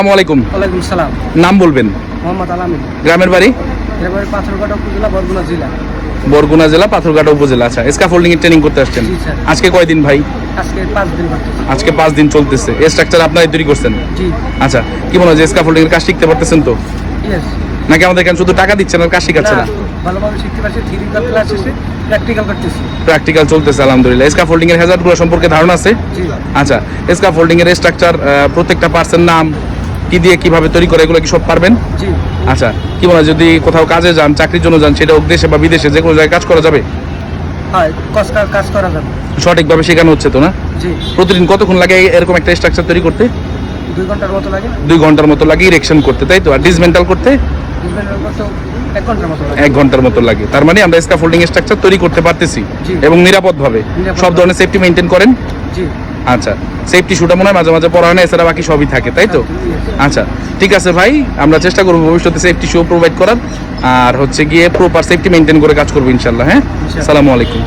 আসসালামু আলাইকুম। ওয়ালাইকুম সালাম। নাম বলবেন? মোহাম্মদ আলামিন। গ্রামের বাড়ি? গ্রামের পাথরঘাটা উপজেলা, বরগুনা জেলা। বরগুনা জেলা, পাথরঘাটা উপজেলা। আচ্ছা, স্ক্যাফোল্ডিং এর ট্রেনিং করতে আসছেন? জি স্যার। আজকে কয়দিন ভাই? আজকে 5 দিন করতেছি। আজকে 5 দিন চলতেছে। এই স্ট্রাকচার আপনারাই তৈরি করছেন? জি। আচ্ছা, কি মনে হয় যে স্ক্যাফোল্ডিং এর কাজ শিখতে পারতেছেন তো? ইয়েস। নাকি আমাদের এখানে শুধু টাকা দিচ্ছেন আর কাজ শিখাচ্ছেন না? ভালোভাবে শিখতে পারছি। থিওরিক্যাল ক্লাস শেষে প্র্যাকটিক্যাল করতেছি। প্র্যাকটিক্যাল চলতেছে আলহামদুলিল্লাহ। স্ক্যাফোল্ডিং এর হ্যাজার্ডগুলো সম্পর্কে ধারণা আছে? জি। আচ্ছা, স্ক্যাফোল্ডিং এর স্ট্রাকচার প্রত্যেকটা পার্টসের নাম কি দিয়ে কিভাবে তৈরি করে এগুলো কি সব পারবেন? জি। আচ্ছা, কি মনে হয় যদি কোথাও কাজে যান, চাকরির জন্য যান, সেটা হোক দেশে বা বিদেশে, যে কোনো জায়গায় কাজ করা যাবে? হয়, কাজ করা যাবে। সঠিকভাবে শেখানো হচ্ছে তো না? জি। প্রতিদিন কতক্ষণ লাগে এরকম একটা স্ট্রাকচার তৈরি করতে? 2 ঘন্টার মতো লাগে। 2 ঘন্টার মতো লাগে ইরেকশন করতে, তাই তো? আর ডিসমেন্টাল করতে 2 ঘন্টার মতো 1 ঘন্টার মতো লাগে। 1 ঘন্টার মতো লাগে। তার মানে আমরা স্ক্যাফোল্ডিং স্ট্রাকচার তৈরি করতে পারতেছি জি। এবং নিরাপদভাবে। সব ধরনের সেফটি মেনটেন করেন? জি। আচ্ছা, সেফটি শুটা মনে হয় মাঝে মাঝে পড়া হয় না, এছাড়া বাকি সবই থাকে, তাই তো? আচ্ছা, ঠিক আছে ভাই, আমরা চেষ্টা করবো ভবিষ্যতে সেফটি শো প্রোভাইড করার, আর হচ্ছে গিয়ে প্রপার সেফটি মেনটেন করে কাজ করবো ইনশাল্লাহ। হ্যাঁ, আসসালামু আলাইকুম।